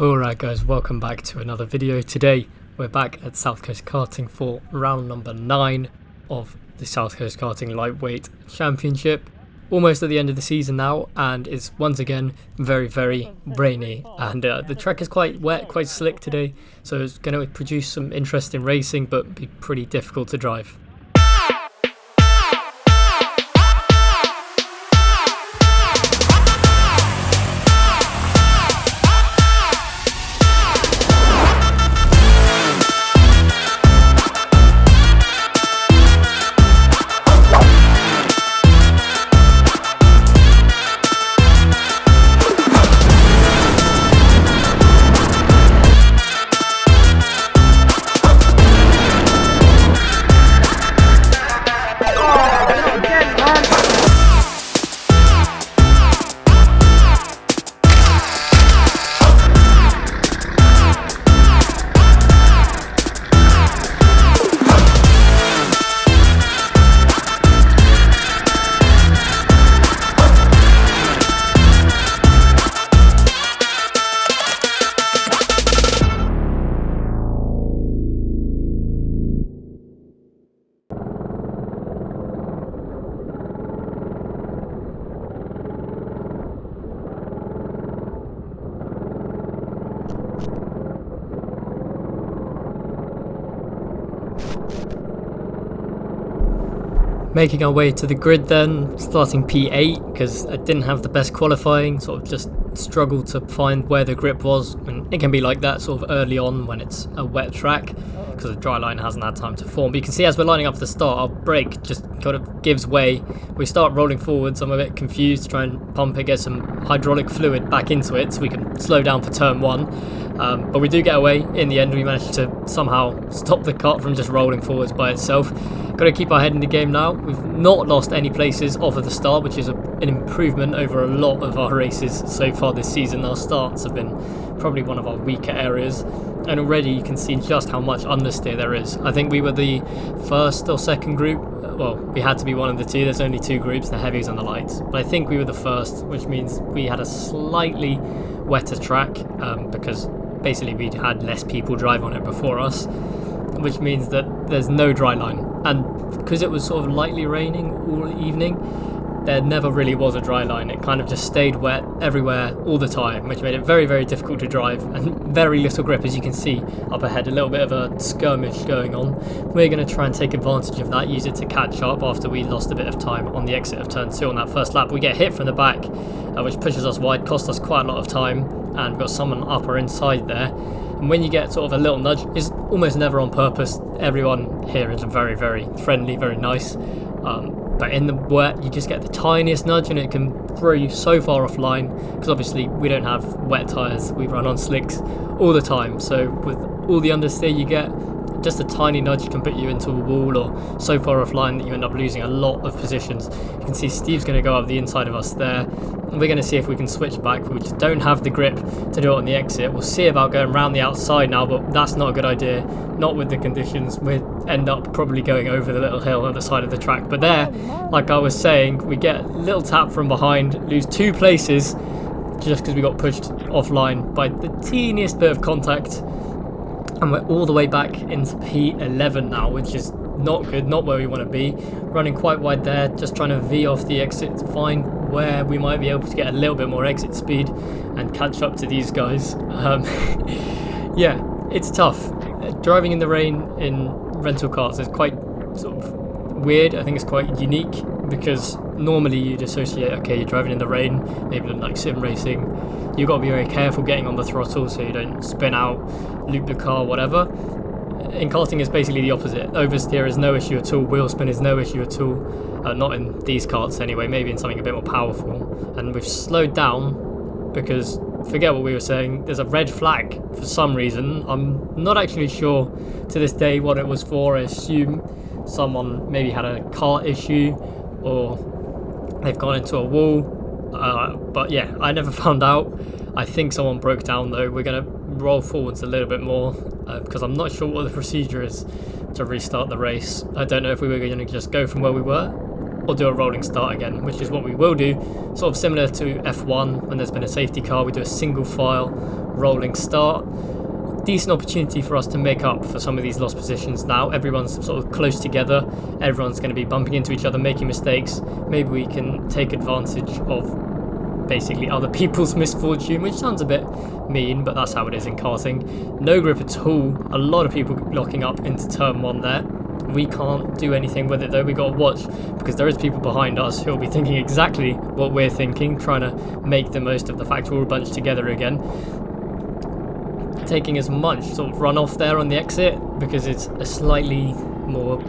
Alright guys, welcome back to another video. Today we're back at South Coast Karting for round number 9 of the South Coast Karting Lightweight Championship. Almost at the end of the season now, and it's once again very rainy, and the track is quite wet, quite slick today, so it's going to produce some interesting racing but be pretty difficult to drive. Making our way to the grid then, starting P8 because I didn't have the best qualifying, sort of just struggled to find where the grip was, and it can be like that sort of early on when it's a wet track because the dry line hasn't had time to form. But you can see as we're lining up for the start, our brake just kind of gives way. We start rolling forwards. I'm a bit confused, try and pump it, get some hydraulic fluid back into it so we can slow down for turn 1. But we do get away in the end. We managed to somehow stop the kart from just rolling forwards by itself. Got to keep our head in the game now. We've not lost any places off of the start, which is an improvement over a lot of our races so far this season. Our starts have been probably one of our weaker areas, and already you can see just how much understeer there is. I think we were the first or second group. Well, we had to be one of the two. There's only 2 groups, the heavies and the lights. But I think we were the first, which means we had a slightly wetter track because basically we'd had less people drive on it before us, which means that there's no dry line. And because it was sort of lightly raining all evening, there never really was a dry line. It kind of just stayed wet everywhere all the time, which made it very difficult to drive and very little grip. As you can see up ahead, a little bit of a skirmish going on. We're going to try and take advantage of that, use it to catch up after we lost a bit of time on the exit of turn 2 on that first lap. We get hit from the back, which pushes us wide, cost us quite a lot of time, and we've got someone up or inside there. And when you get sort of a little nudge, it's almost never on purpose. Everyone here is very friendly, very nice. But in the wet, you just get the tiniest nudge and it can throw you so far offline, because obviously we don't have wet tyres, we run on slicks all the time. So with all the understeer you get, just a tiny nudge can put you into a wall or so far offline that you end up losing a lot of positions. You can see Steve's going to go up the inside of us there, and we're going to see if we can switch back. We just don't have the grip to do it on the exit. We'll see about going around the outside now, but that's not a good idea, not with the conditions. We'd end up probably going over the little hill at the side of the track. But there, like I was saying, we get a little tap from behind, lose 2 places just because we got pushed offline by the teeniest bit of contact. And we're all the way back into P11 now, which is not good, not where we want to be. Running quite wide there, just trying to V off the exit to find where we might be able to get a little bit more exit speed and catch up to these guys. Yeah, it's tough. Driving in the rain in rental cars is quite sort of weird. I think it's quite unique because normally you'd associate, okay, you're driving in the rain, maybe like sim racing, you've got to be very careful getting on the throttle so you don't spin out, loop the car, whatever. In karting, it's basically the opposite. Oversteer is no issue at all, wheel spin is no issue at all, not in these karts anyway, maybe in something a bit more powerful. And we've slowed down because, forget what we were saying, there's a red flag for some reason. I'm not actually sure to this day what it was for. I assume someone maybe had a kart issue or they've gone into a wall, but yeah, I never found out. I think someone broke down though. We're going to roll forwards a little bit more because I'm not sure what the procedure is to restart the race. I don't know if we were going to just go from where we were or do a rolling start again, which is what we will do. Sort of similar to F1 when there's been a safety car, we do a single file rolling start. Decent opportunity for us to make up for some of these lost positions now. Everyone's sort of close together, everyone's going to be bumping into each other, making mistakes. Maybe we can take advantage of basically other people's misfortune, which sounds a bit mean, but that's how it is in karting. No grip at all, a lot of people locking up into turn 1 there. We can't do anything with it though, we got to watch, because there is people behind us who will be thinking exactly what we're thinking, trying to make the most of the fact we're all bunched together again. Taking as much sort of runoff there on the exit, because it's a slightly more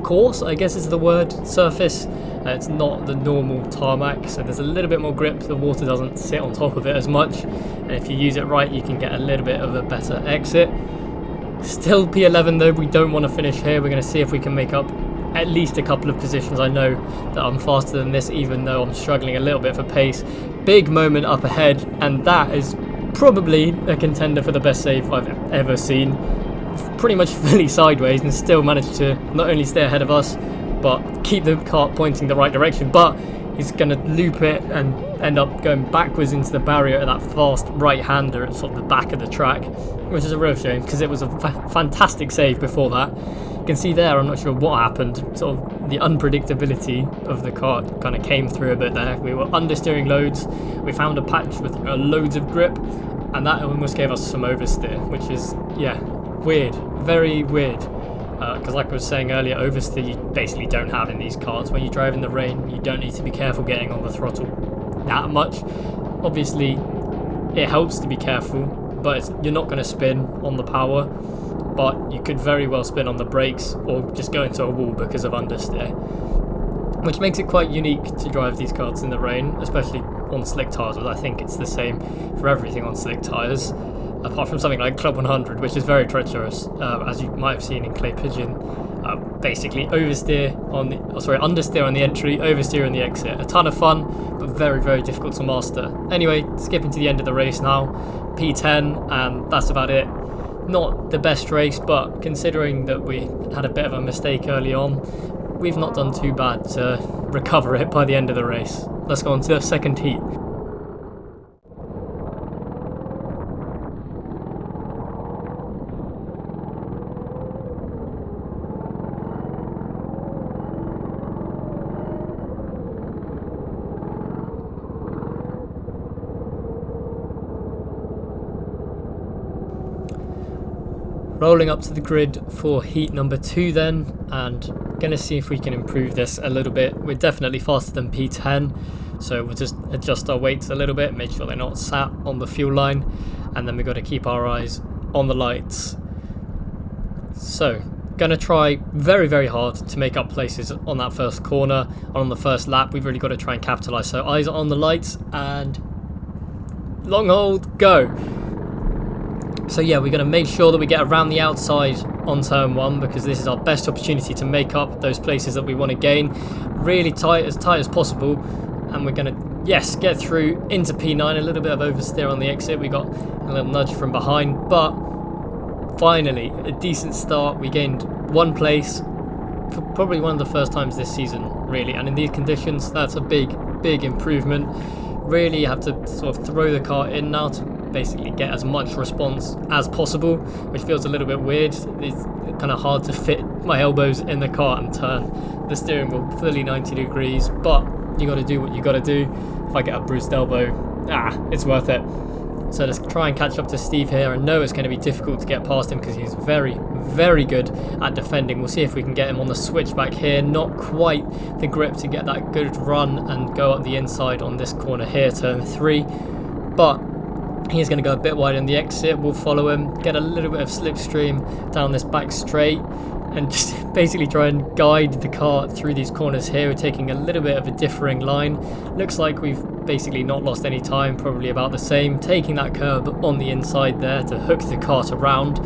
coarse, I guess is the word, surface. It's not the normal tarmac, so there's a little bit more grip, the water doesn't sit on top of it as much, and if you use it right you can get a little bit of a better exit. Still P11 though, we don't want to finish here. We're going to see if we can make up at least a couple of positions. I know that I'm faster than this, even though I'm struggling a little bit for pace. Big moment up ahead, and that is probably a contender for the best save I've ever seen. Pretty much fully sideways and still managed to not only stay ahead of us but keep the kart pointing the right direction, but he's going to loop it and end up going backwards into the barrier at that fast right-hander at sort of the back of the track, which is a real shame because it was a fantastic save before that. You can see there, I'm not sure what happened, sort of the unpredictability of the kart kind of came through a bit there. We were understeering loads, we found a patch with loads of grip, and that almost gave us some oversteer, which is, yeah, weird, very weird. Because like I was saying earlier, oversteer you basically don't have in these karts. When you drive in the rain, you don't need to be careful getting on the throttle that much. Obviously, it helps to be careful, but you're not going to spin on the power, but you could very well spin on the brakes or just go into a wall because of understeer, which makes it quite unique to drive these karts in the rain, especially on slick tyres. I think it's the same for everything on slick tyres, apart from something like Club 100, which is very treacherous, as you might have seen in Clay Pigeon. Basically understeer on the entry, oversteer on the exit. A ton of fun, but very, very difficult to master. Anyway, skipping to the end of the race now, P10, and that's about it. Not the best race, but considering that we had a bit of a mistake early on, we've not done too bad to recover it by the end of the race. Let's go on to the second heat. Rolling up to the grid for heat number 2 then, and going to see if we can improve this a little bit. We're definitely faster than P10, so we'll just adjust our weights a little bit, make sure they're not sat on the fuel line, and then we've got to keep our eyes on the lights. So, going to try very, very hard to make up places on that first corner, on the first lap. We've really got to try and capitalise. So eyes on the lights, and long hold, go. So yeah, we're going to make sure that we get around the outside on turn 1, because this is our best opportunity to make up those places that we want to gain. Really tight as possible, and we're going to, yes, get through into P9. A little bit of oversteer on the exit, we got a little nudge from behind, but finally a decent start. We gained 1 place for probably one of the first times this season, really, and in these conditions that's a big improvement. Really have to sort of throw the car in now to basically get as much response as possible, which feels a little bit weird. It's kind of hard to fit my elbows in the car and turn the steering wheel fully 90 degrees, but you got to do what you got to do. If I get a bruised elbow, it's worth it. So let's try and catch up to Steve here. I know it's going to be difficult to get past him because he's very, very good at defending. We'll see if we can get him on the switchback here. Not quite the grip to get that good run and go up the inside on this corner here, turn 3. But he's going to go a bit wide in the exit. We'll follow him, get a little bit of slipstream down this back straight, and just basically try and guide the car through these corners here. We're taking a little bit of a differing line. Looks like we've basically not lost any time, probably about the same. Taking that curb on the inside there to hook the cart around.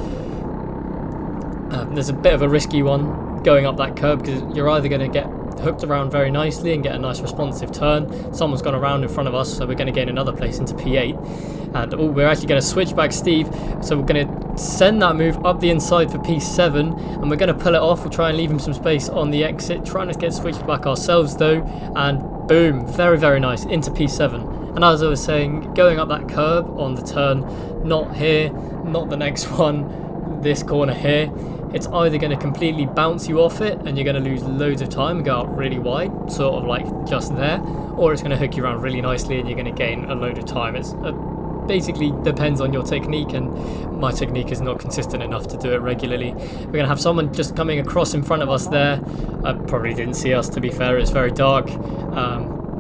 There's a bit of a risky one going up that curb, because you're either going to get hooked around very nicely and get a nice responsive turn. Someone's gone around in front of us, so we're going to gain another place into P8. And we're actually going to switch back Steve, so we're going to send that move up the inside for P7, and we're going to pull it off. We'll try and leave him some space on the exit, trying to get switched back ourselves though, and boom, very, very nice, into P7. And as I was saying, going up that curb on the turn, not here, not the next one, this corner here, it's either going to completely bounce you off it and you're going to lose loads of time and go out really wide, sort of like just there, or it's going to hook you around really nicely and you're going to gain a load of time. It's basically depends on your technique, and my technique is not consistent enough to do it regularly. We're going to have someone just coming across in front of us there. Probably didn't see us, to be fair, it's very dark.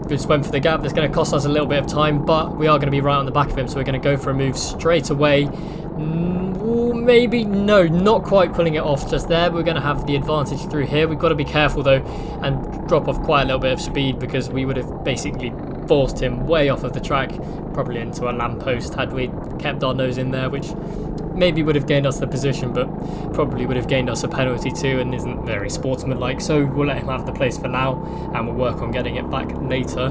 Just went for the gap. That's going to cost us a little bit of time, but we are going to be right on the back of him, so we're going to go for a move straight away. Maybe, no, not quite pulling it off just there. We're going to have the advantage through here. We've got to be careful though and drop off quite a little bit of speed, because we would have basically forced him way off of the track, probably into a lamppost had we kept our nose in there, which maybe would have gained us the position, but probably would have gained us a penalty too, and isn't very sportsmanlike. So we'll let him have the place for now, and we'll work on getting it back later.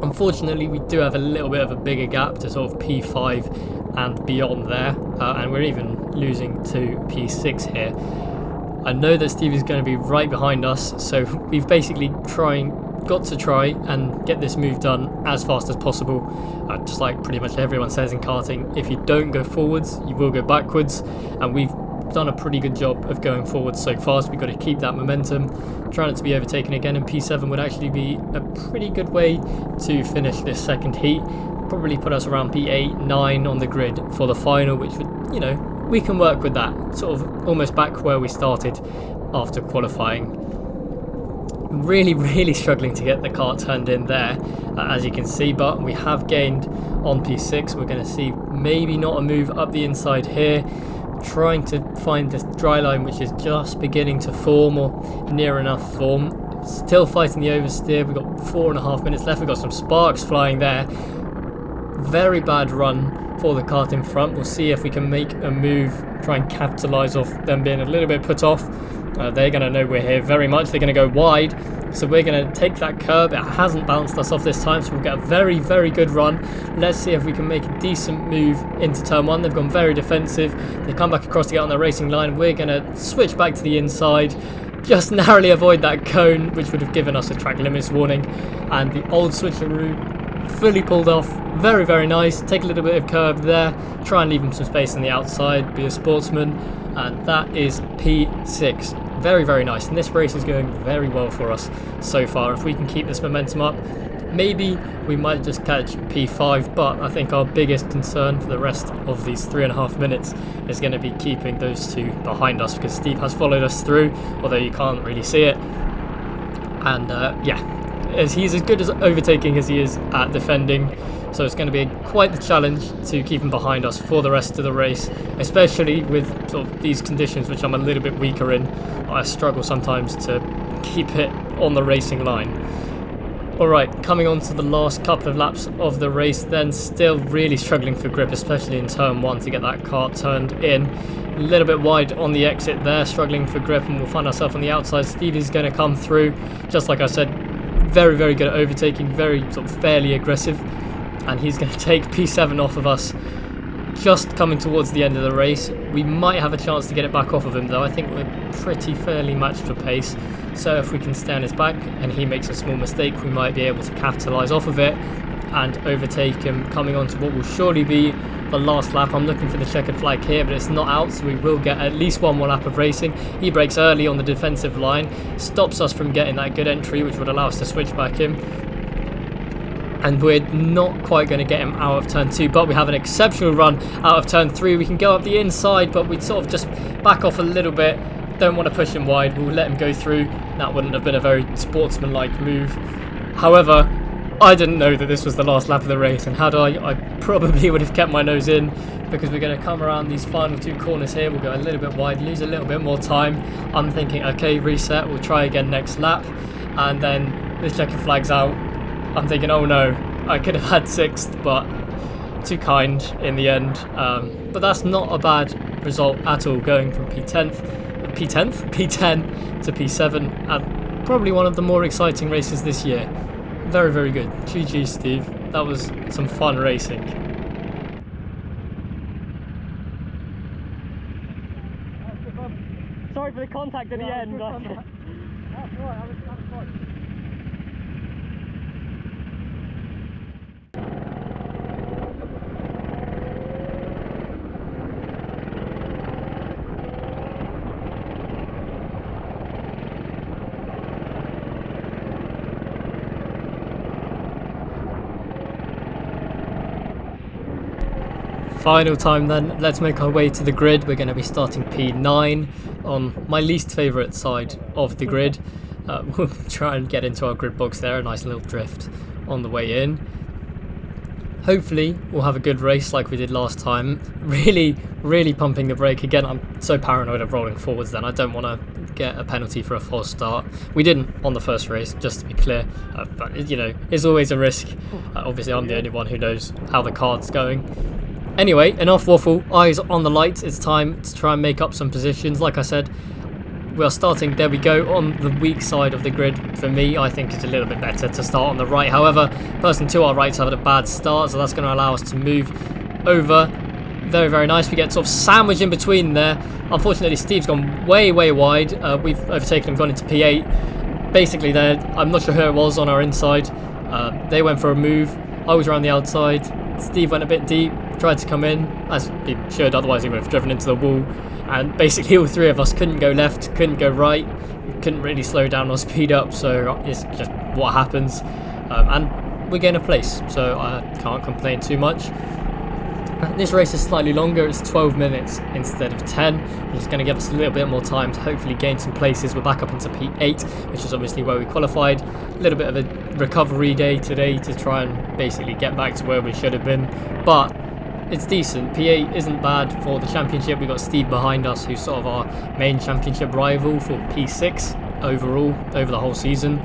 Unfortunately, we do have a little bit of a bigger gap to sort of P5 and beyond there, and we're even losing to P6 here. I know that Steve is going to be right behind us, so we've basically got to try and get this move done as fast as possible. Just like pretty much everyone says in karting, if you don't go forwards, you will go backwards, and we've done a pretty good job of going forwards so far, so we've got to keep that momentum. Trying not to be overtaken again in P7 would actually be a pretty good way to finish this second heat. Probably put us around P8, 9 on the grid for the final, which would, you know, we can work with that. Sort of almost back where we started after qualifying. Really struggling to get the car turned in there, as you can see, but we have gained on P6. We're going to see maybe not a move up the inside here, trying to find this dry line which is just beginning to form, or near enough form. Still fighting the oversteer. We've got 4.5 minutes left. We've got some sparks flying there. Very bad run for the kart in front. We'll see if we can make a move, try and capitalise off them being a little bit put off. They're going to know we're here very much. They're going to go wide, so we're going to take that curb. It hasn't bounced us off this time, so we'll get a very good run. Let's see if we can make a decent move into turn 1. They've gone very defensive. They come back across to get on the racing line. We're going to switch back to the inside, just narrowly avoid that cone, which would have given us a track limits warning. And the old switcheroo fully pulled off. Very nice. Take a little bit of curb there, try and leave him some space on the outside, be a sportsman, and that is P6. Very nice, and this race is going very well for us so far. If we can keep this momentum up, maybe we might just catch P5, but I think our biggest concern for the rest of these 3.5 minutes is going to be keeping those two behind us, because Steve has followed us through, although you can't really see it. And he's as good as overtaking as he is at defending, so it's going to be quite the challenge to keep him behind us for the rest of the race, especially with sort of these conditions which I'm a little bit weaker in. I struggle sometimes to keep it on the racing line. Alright, coming on to the last couple of laps of the race then, still really struggling for grip, especially in turn 1 to get that kart turned in. A little bit wide on the exit there, struggling for grip, and we'll find ourselves on the outside. Stevie's going to come through, just like I said, very good at overtaking, very sort of fairly aggressive, and he's going to take P7 off of us just coming towards the end of the race. We might have a chance to get it back off of him though. I think we're pretty fairly matched for pace, so if we can stay on his back and he makes a small mistake, we might be able to capitalise off of it and overtake him, coming on to what will surely be the last lap. I'm looking for the checkered flag here, but it's not out, so we will get at least one more lap of racing. He breaks early on the defensive line, stops us from getting that good entry, which would allow us to switch back in. And we're not quite going to get him out of turn 2, but we have an exceptional run out of turn 3. We can go up the inside, but we'd sort of just back off a little bit. Don't want to push him wide. We'll let him go through. That wouldn't have been a very sportsmanlike move. However, I didn't know that this was the last lap of the race, and had I probably would have kept my nose in, because we're going to come around these final 2 corners here. We'll go a little bit wide, lose a little bit more time. I'm thinking, okay, reset, we'll try again next lap, and then the checkered flag's out. I'm thinking, oh no, I could have had 6th, but too kind in the end. But that's not a bad result at all, going from P10 to P7, and probably one of the more exciting races this year. Very good. GG, Steve. That was some fun racing. Sorry for the contact at the end. That's right, that was fine. Final time then, let's make our way to the grid. We're going to be starting P9 on my least favourite side of the grid. We'll try and get into our grid box there, a nice little drift on the way in. Hopefully we'll have a good race like we did last time. Really pumping the brake. Again, I'm so paranoid of rolling forwards then. I don't want to get a penalty for a false start. We didn't on the first race, just to be clear. But, you know, it's always a risk. Obviously, I'm the only one who knows how the card's going. Anyway, enough waffle. Eyes on the lights. It's time to try and make up some positions. Like I said, we are starting, there we go, on the weak side of the grid. For me, I think it's a little bit better to start on the right. However, person to our right's having a bad start, so that's going to allow us to move over. Very nice. We get sort of sandwiched in between there. Unfortunately, Steve's gone way wide. We've overtaken him, gone into P8. Basically, there, I'm not sure who it was on our inside. They went for a move. I was around the outside. Steve went a bit deep, tried to come in, as he should, otherwise he would have driven into the wall. And basically all three of us couldn't go left, couldn't go right, couldn't really slow down or speed up, so it's just what happens. And we're getting a place, so I can't complain too much. This race is slightly longer, it's 12 minutes instead of 10, which is going to give us a little bit more time to hopefully gain some places. We're back up into P8, which is obviously where we qualified. A little bit of a recovery day today to try and basically get back to where we should have been, but it's decent. P8 isn't bad for the championship. We've got Steve behind us, who's sort of our main championship rival for P6 overall over the whole season.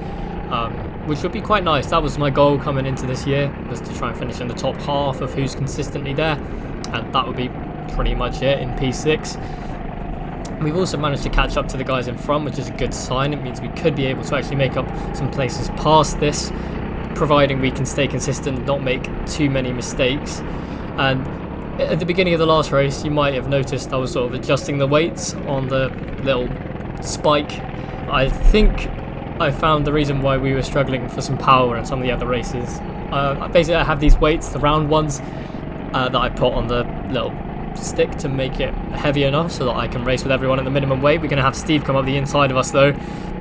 Which would be quite nice. That was my goal coming into this year, was to try and finish in the top half of who's consistently there, and that would be pretty much it in P6. We've also managed to catch up to the guys in front, which is a good sign. It means we could be able to actually make up some places past this, providing we can stay consistent and not make too many mistakes. And at the beginning of the last race, you might have noticed I was sort of adjusting the weights on the little spike. I think I found the reason why we were struggling for some power in some of the other races. Basically, I have these weights, the round ones, that I put on the little stick to make it heavy enough so that I can race with everyone at the minimum weight. We're going to have Steve come up the inside of us though.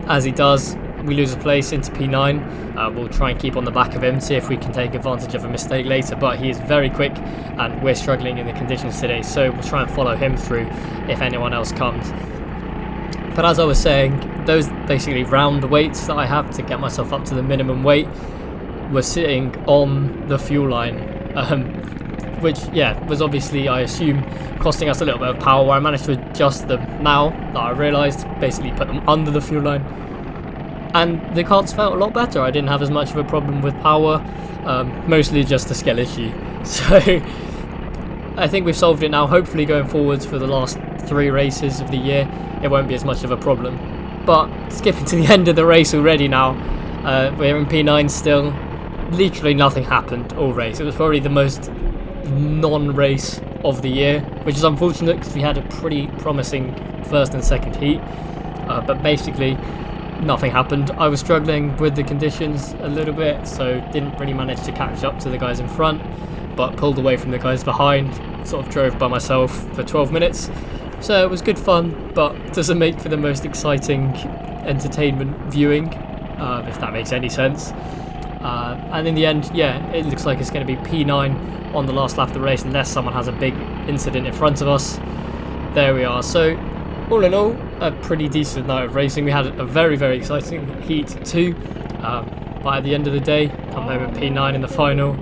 As he does, we lose a place into P9. We'll try and keep on the back of him, see if we can take advantage of a mistake later, but he is very quick and we're struggling in the conditions today, so we'll try and follow him through if anyone else comes. But as I was saying, those basically round weights that I have to get myself up to the minimum weight were sitting on the fuel line, which, yeah, was obviously, I assume, costing us a little bit of power. I managed to adjust them now that I realised, basically put them under the fuel line, and the carts felt a lot better. I didn't have as much of a problem with power, mostly just a skill issue. So I think we've solved it now. Hopefully going forwards for the last 3 races of the year, it won't be as much of a problem. But skipping to the end of the race already now, we're in P9 still. Literally nothing happened all race. It was probably the most non-race of the year, which is unfortunate because we had a pretty promising first and second heat, but basically nothing happened. I was struggling with the conditions a little bit, so didn't really manage to catch up to the guys in front, but pulled away from the guys behind, sort of drove by myself for 12 minutes. So it was good fun, but doesn't make for the most exciting entertainment viewing, if that makes any sense. And in the end, yeah, it looks like it's going to be P9 on the last lap of the race, unless someone has a big incident in front of us. There we are. So all in all, a pretty decent night of racing. We had a very exciting heat too, but at the end of the day, come home at P9 in the final.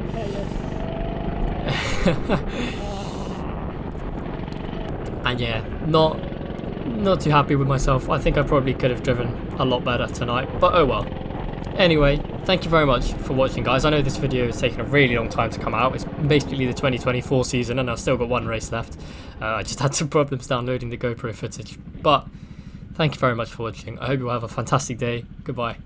And yeah, not too happy with myself. I think I probably could have driven a lot better tonight, but oh well. Anyway, thank you very much for watching, guys. I know this video has taken a really long time to come out. It's basically the 2024 season and I've still got 1 race left. I just had some problems downloading the GoPro footage, but thank you very much for watching. I hope you will have a fantastic day. Goodbye.